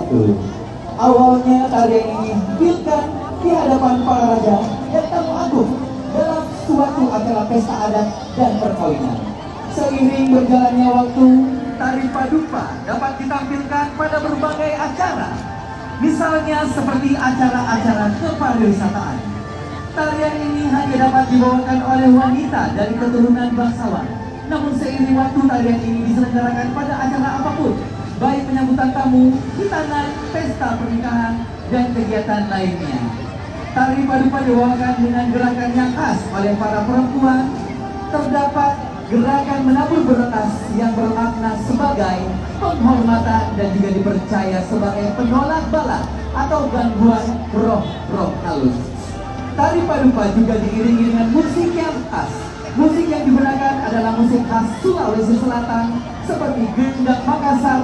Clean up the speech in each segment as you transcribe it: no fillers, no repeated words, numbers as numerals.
Tuh. Awalnya tarian ini ditampilkan di hadapan para raja dan tamu agung dalam suatu acara pesta adat dan perkawinan. Seiring berjalannya waktu, tari padupa dapat ditampilkan pada berbagai acara. Misalnya seperti acara-acara kepariwisataan. Tarian ini hanya dapat dibawakan oleh wanita dari keturunan bangsawan. Namun seiring waktu tarian ini diselenggarakan pada acara apapun, baik penyambutan tamu, hitanan, pesta pernikahan, dan kegiatan lainnya. Tari padupa dibawakan dengan gerakan yang khas oleh para perempuan. Terdapat gerakan menabur beretas yang bermakna sebagai penghormatan dan juga dipercaya sebagai penolak bala atau gangguan roh-roh halus. Tari padupa juga diiringi dengan musik yang khas. Musik yang digunakan adalah musik khas Sulawesi Selatan seperti gendang Makassar,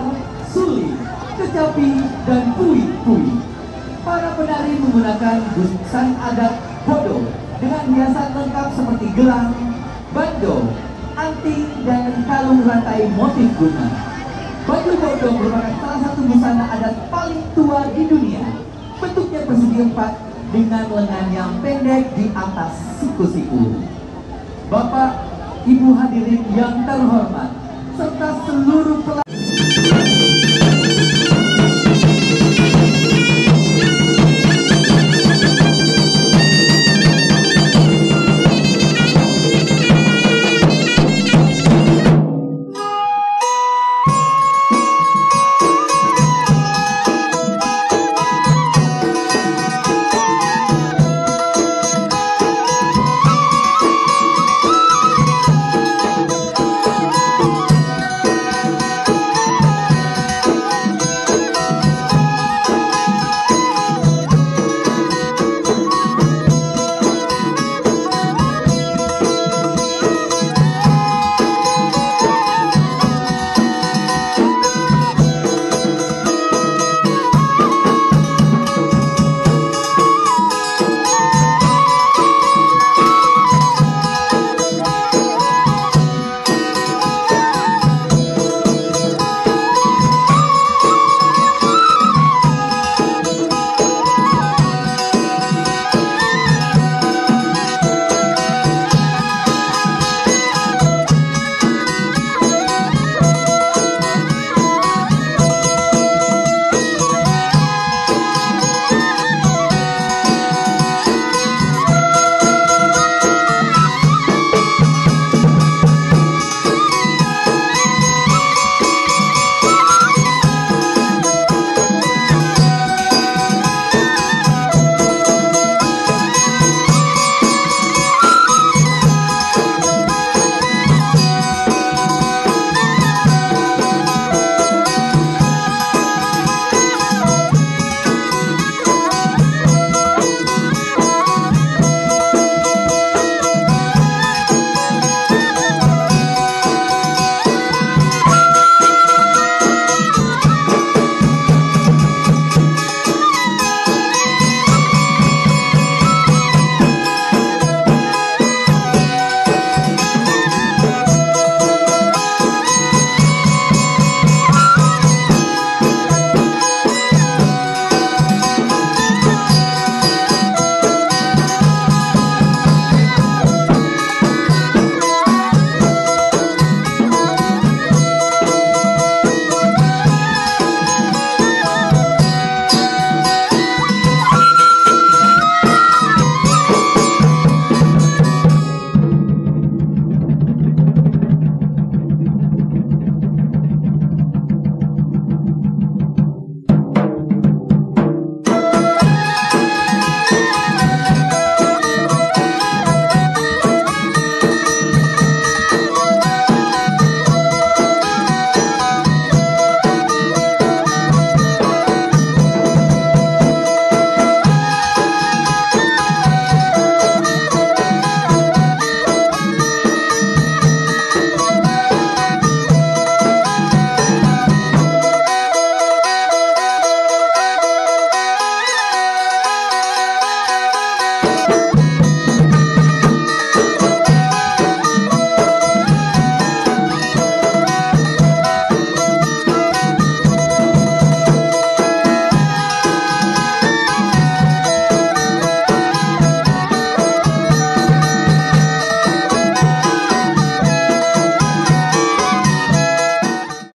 suli, kecapi, dan pui-pui. Para penari menggunakan busana adat bodo dengan hiasan lengkap seperti gelang, bando, anting, dan kalung rantai motif guna. Baju bodo merupakan salah satu busana adat paling tua di dunia. Bentuknya persegi empat dengan lengan yang pendek di atas siku-siku. Bapak, Ibu hadirin yang terhormat, serta seluruh pelaku